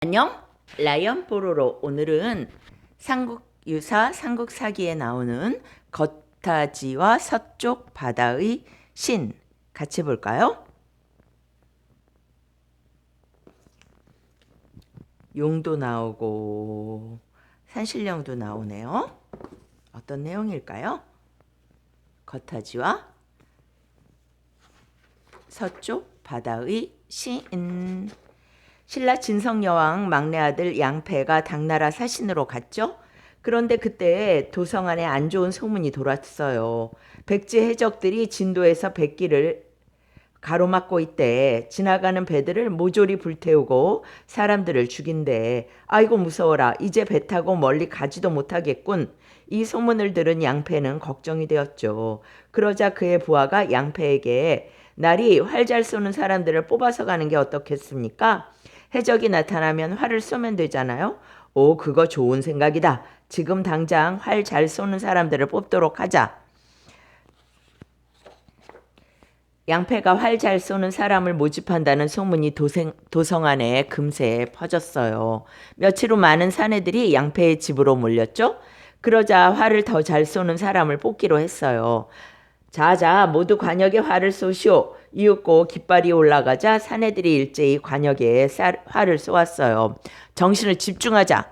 안녕, 라이언 뽀로로. 오늘은 삼국유사 삼국사기에 나오는 겉타지와 서쪽 바다의 신 같이 볼까요? 용도 나오고 산신령도 나오네요. 어떤 내용일까요? 겉타지와 서쪽 바다의 신. 신라 진성여왕 막내 아들 양패가 당나라 사신으로 갔죠. 그런데 그때 도성안에 안 좋은 소문이 돌았어요. 백제 해적들이 진도에서 백기를 가로막고 있대. 지나가는 배들을 모조리 불태우고 사람들을 죽인대. 아이고 무서워라. 이제 배 타고 멀리 가지도 못하겠군. 이 소문을 들은 양패는 걱정이 되었죠. 그러자 그의 부하가 양패에게 날이 활 잘 쏘는 사람들을 뽑아서 가는 게 어떻겠습니까? 해적이 나타나면 활을 쏘면 되잖아요. 오, 그거 좋은 생각이다. 지금 당장 활 잘 쏘는 사람들을 뽑도록 하자. 양패가 활 잘 쏘는 사람을 모집한다는 소문이 도성 안에 금세 퍼졌어요. 며칠 후 많은 사내들이 양패의 집으로 몰렸죠. 그러자 활을 더 잘 쏘는 사람을 뽑기로 했어요. 자자, 모두 관역에 활을 쏘시오. 이윽고 깃발이 올라가자 사내들이 일제히 관역에 활을 쏘았어요. 정신을 집중하자.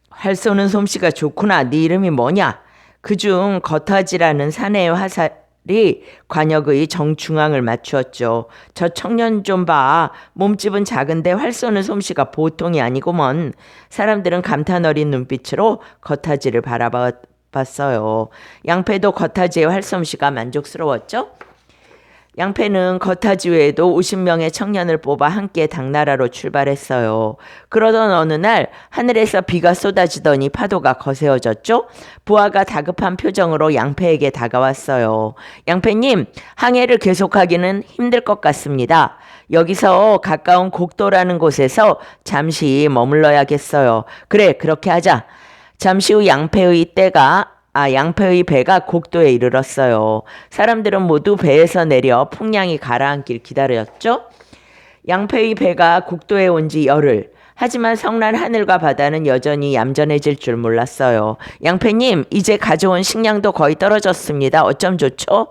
활 쏘는 솜씨가 좋구나. 네 이름이 뭐냐? 그중 겉하지라는 사내의 화살이 관역의 정중앙을 맞추었죠. 저 청년 좀 봐. 몸집은 작은데 활 쏘는 솜씨가 보통이 아니구먼. 사람들은 감탄 어린 눈빛으로 겉하지를 바라봤어요. 양패도 겉하지의 활솜씨가 만족스러웠죠. 양패는 겉하지 외에도 50명의 청년을 뽑아 함께 당나라로 출발했어요. 그러던 어느 날 하늘에서 비가 쏟아지더니 파도가 거세어졌죠. 부하가 다급한 표정으로 양패에게 다가왔어요. 양패님, 항해를 계속하기는 힘들 것 같습니다. 여기서 가까운 곡도라는 곳에서 잠시 머물러야겠어요. 그래, 그렇게 하자. 잠시 후 양패의 배가 곡도에 이르렀어요. 사람들은 모두 배에서 내려 풍량이 가라앉길 기다렸죠. 양패의 배가 곡도에 온 지 열흘. 하지만 성난 하늘과 바다는 여전히 얌전해질 줄 몰랐어요. 양패님, 이제 가져온 식량도 거의 떨어졌습니다. 어쩜 좋죠?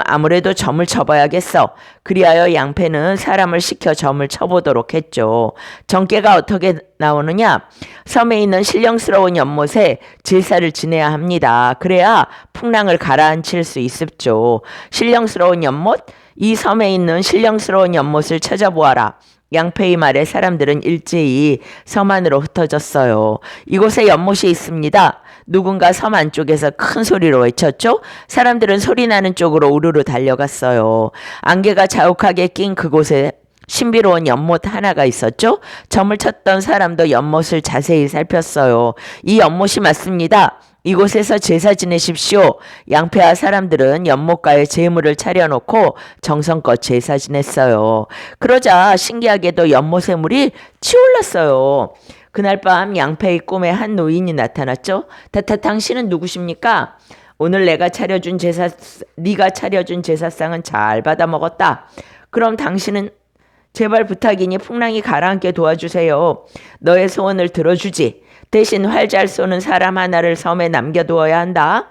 아무래도 점을 쳐봐야겠어. 그리하여 양패는 사람을 시켜 점을 쳐보도록 했죠. 정계가 어떻게 나오느냐? 섬에 있는 신령스러운 연못에 제사를 지내야 합니다. 그래야 풍랑을 가라앉힐 수 있습죠. 신령스러운 연못? 이 섬에 있는 신령스러운 연못을 찾아보아라. 양패의 말에 사람들은 일제히 섬 안으로 흩어졌어요. 이곳에 연못이 있습니다. 누군가 섬 안쪽에서 큰 소리로 외쳤죠. 사람들은 소리 나는 쪽으로 우르르 달려갔어요. 안개가 자욱하게 낀 그곳에 신비로운 연못 하나가 있었죠. 점을 쳤던 사람도 연못을 자세히 살폈어요. 이 연못이 맞습니다. 이곳에서 제사 지내십시오. 양패와 사람들은 연못가에 제물을 차려놓고 정성껏 제사 지냈어요. 그러자 신기하게도 연못의 물이 치올랐어요. 그날 밤 양패의 꿈에 한 노인이 나타났죠. 당신은 누구십니까? 오늘 네가 차려준 제사상은 잘 받아 먹었다. 그럼 당신은 제발 부탁이니 풍랑이 가라앉게 도와주세요. 너의 소원을 들어주지. 대신 활 잘 쏘는 사람 하나를 섬에 남겨두어야 한다.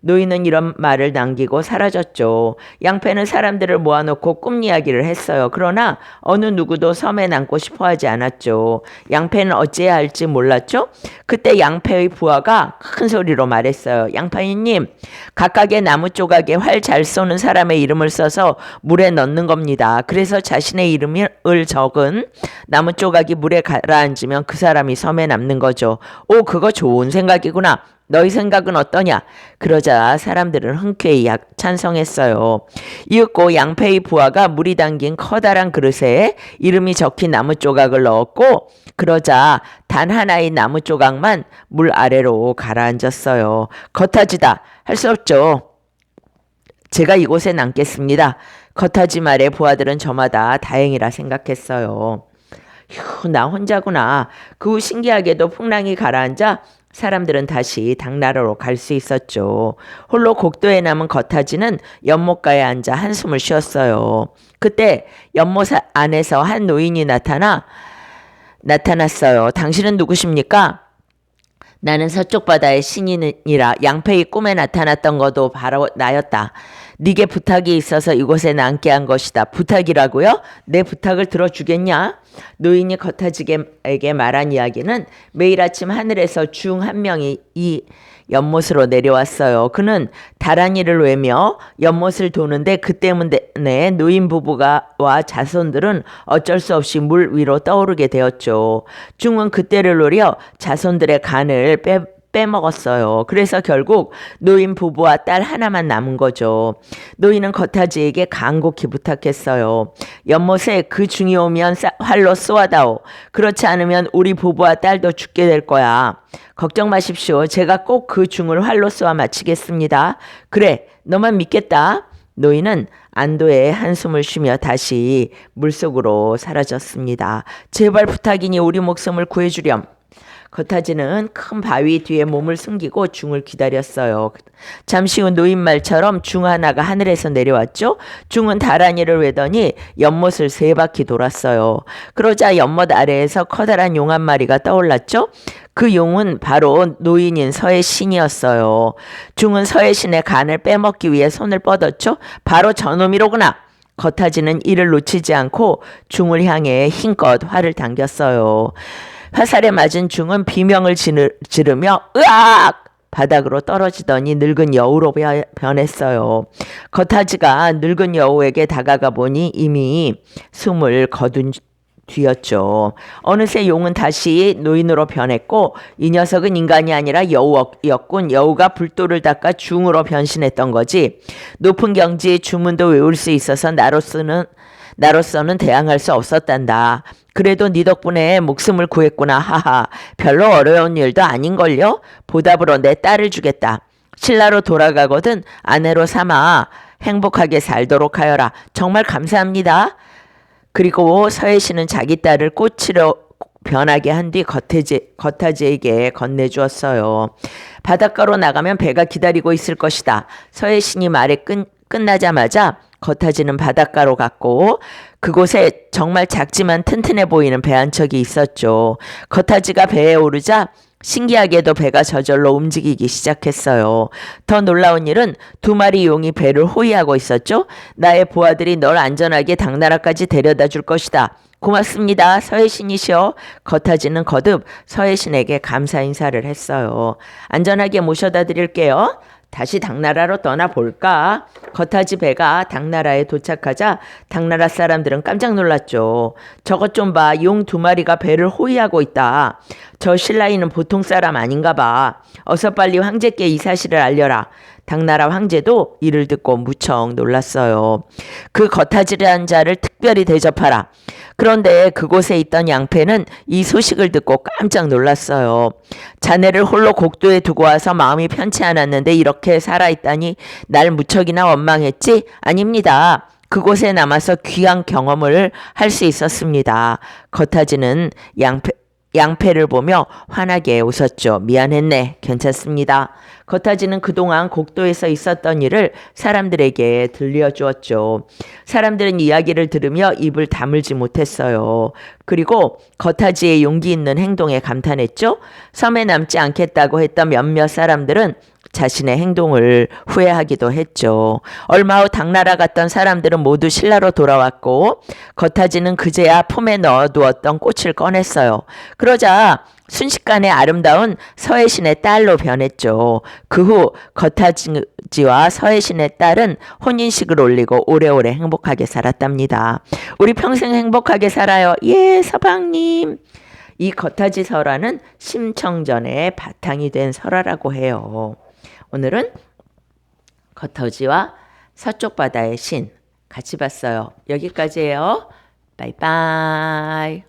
노인은 이런 말을 남기고 사라졌죠. 양패는 사람들을 모아놓고 꿈 이야기를 했어요. 그러나 어느 누구도 섬에 남고 싶어 하지 않았죠. 양패는 어찌해야 할지 몰랐죠. 그때 양패의 부하가 큰 소리로 말했어요. 양파이님, 각각의 나무 조각에 활 잘 쏘는 사람의 이름을 써서 물에 넣는 겁니다. 그래서 자신의 이름을 적은 나무 조각이 물에 가라앉으면 그 사람이 섬에 남는 거죠. 오, 그거 좋은 생각이구나. 너희 생각은 어떠냐? 그러자 사람들은 흔쾌히 찬성했어요. 이윽고 양패의 부하가 물이 담긴 커다란 그릇에 이름이 적힌 나무 조각을 넣었고, 그러자 단 하나의 나무 조각만 물 아래로 가라앉았어요. 겉하지다. 할 수 없죠. 제가 이곳에 남겠습니다. 겉하지 말에 부하들은 저마다 다행이라 생각했어요. 휴, 나 혼자구나. 그 후 신기하게도 풍랑이 가라앉아 사람들은 다시 당나라로 갈 수 있었죠. 홀로 곡도에 남은 겉하지는 연못가에 앉아 한숨을 쉬었어요. 그때 연못 안에서 한 노인이 나타나 나타났어요. 당신은 누구십니까? 나는 서쪽 바다의 신이니라. 양패의 꿈에 나타났던 것도 바로 나였다. 네게 부탁이 있어서 이곳에 남게 한 것이다. 부탁이라고요? 내 부탁을 들어주겠냐? 노인이 거타지에게 말한 이야기는 매일 아침 하늘에서 중 한 명이 이 연못으로 내려왔어요. 그는 다란이를 외며 연못을 도는데 그 때문에 노인 부부와 자손들은 어쩔 수 없이 물 위로 떠오르게 되었죠. 중은 그때를 노려 자손들의 간을 빼먹었어요. 그래서 결국 노인 부부와 딸 하나만 남은 거죠. 노인은 거타지에게 간곡히 부탁했어요. 연못에 그 중이 오면 활로 쏘아다오. 그렇지 않으면 우리 부부와 딸도 죽게 될 거야. 걱정 마십시오. 제가 꼭 그 중을 활로 쏘아 마치겠습니다. 그래, 너만 믿겠다. 노인은 안도의 한숨을 쉬며 다시 물속으로 사라졌습니다. 제발 부탁이니 우리 목숨을 구해주렴. 거타지는 큰 바위 뒤에 몸을 숨기고 중을 기다렸어요. 잠시 후 노인 말처럼 중 하나가 하늘에서 내려왔죠. 중은 다란이를 외더니 연못을 3바퀴 돌았어요. 그러자 연못 아래에서 커다란 용 한 마리가 떠올랐죠. 그 용은 바로 노인인 서해신이었어요. 중은 서해신의 간을 빼먹기 위해 손을 뻗었죠. 바로 저놈이로구나. 거타지는 이를 놓치지 않고 중을 향해 힘껏 활을 당겼어요. 화살에 맞은 중은 비명을 지르며 으악! 바닥으로 떨어지더니 늙은 여우로 변했어요. 거타지가 늙은 여우에게 다가가 보니 이미 숨을 거둔 뒤였죠. 어느새 용은 다시 노인으로 변했고 이 녀석은 인간이 아니라 여우였군. 여우가 불도를 닦아 중으로 변신했던 거지. 높은 경지의 주문도 외울 수 있어서 나로서는 대항할 수 없었단다. 그래도 네 덕분에 목숨을 구했구나. 하하. 별로 어려운 일도 아닌걸요? 보답으로 내 딸을 주겠다. 신라로 돌아가거든 아내로 삼아 행복하게 살도록 하여라. 정말 감사합니다. 그리고 서해신은 자기 딸을 꽃으로 변하게 한 뒤 거타지에게 건네주었어요. 바닷가로 나가면 배가 기다리고 있을 것이다. 서해신이 말에 끝나자마자 거타지는 바닷가로 갔고 그곳에 정말 작지만 튼튼해 보이는 배 한 척이 있었죠. 거타지가 배에 오르자 신기하게도 배가 저절로 움직이기 시작했어요. 더 놀라운 일은 2마리 용이 배를 호위하고 있었죠. 나의 부하들이 널 안전하게 당나라까지 데려다 줄 것이다. 고맙습니다. 서해신이시여. 거타지는 거듭 서해신에게 감사 인사를 했어요. 안전하게 모셔다 드릴게요. 다시 당나라로 떠나볼까? 거타지 배가 당나라에 도착하자 당나라 사람들은 깜짝 놀랐죠. 저것 좀 봐. 용 2마리가 배를 호위하고 있다. 저 신라이는 보통 사람 아닌가 봐. 어서 빨리 황제께 이 사실을 알려라. 당나라 황제도 이를 듣고 무척 놀랐어요. 그 거타지라는 자를 특별히 대접하라. 그런데 그곳에 있던 양패는 이 소식을 듣고 깜짝 놀랐어요. 자네를 홀로 곡도에 두고 와서 마음이 편치 않았는데 이렇게 살아있다니 날 무척이나 원망했지? 아닙니다. 그곳에 남아서 귀한 경험을 할 수 있었습니다. 거타지는 양패를 보며 환하게 웃었죠. 미안했네. 괜찮습니다. 거타지는 그동안 곡도에서 있었던 일을 사람들에게 들려주었죠. 사람들은 이야기를 들으며 입을 다물지 못했어요. 그리고 거타지의 용기 있는 행동에 감탄했죠. 섬에 남지 않겠다고 했던 몇몇 사람들은 자신의 행동을 후회하기도 했죠. 얼마 후 당나라 갔던 사람들은 모두 신라로 돌아왔고 거타지는 그제야 품에 넣어두었던 꽃을 꺼냈어요. 그러자 순식간에 아름다운 서해신의 딸로 변했죠. 그 후 거타지와 서해신의 딸은 혼인식을 올리고 오래오래 행복하게 살았답니다. 우리 평생 행복하게 살아요. 예, 서방님. 이 거타지 설화는 심청전의 바탕이 된 설화라고 해요. 오늘은 거타지와 서쪽 바다의 신 같이 봤어요. 여기까지예요. 바이바이.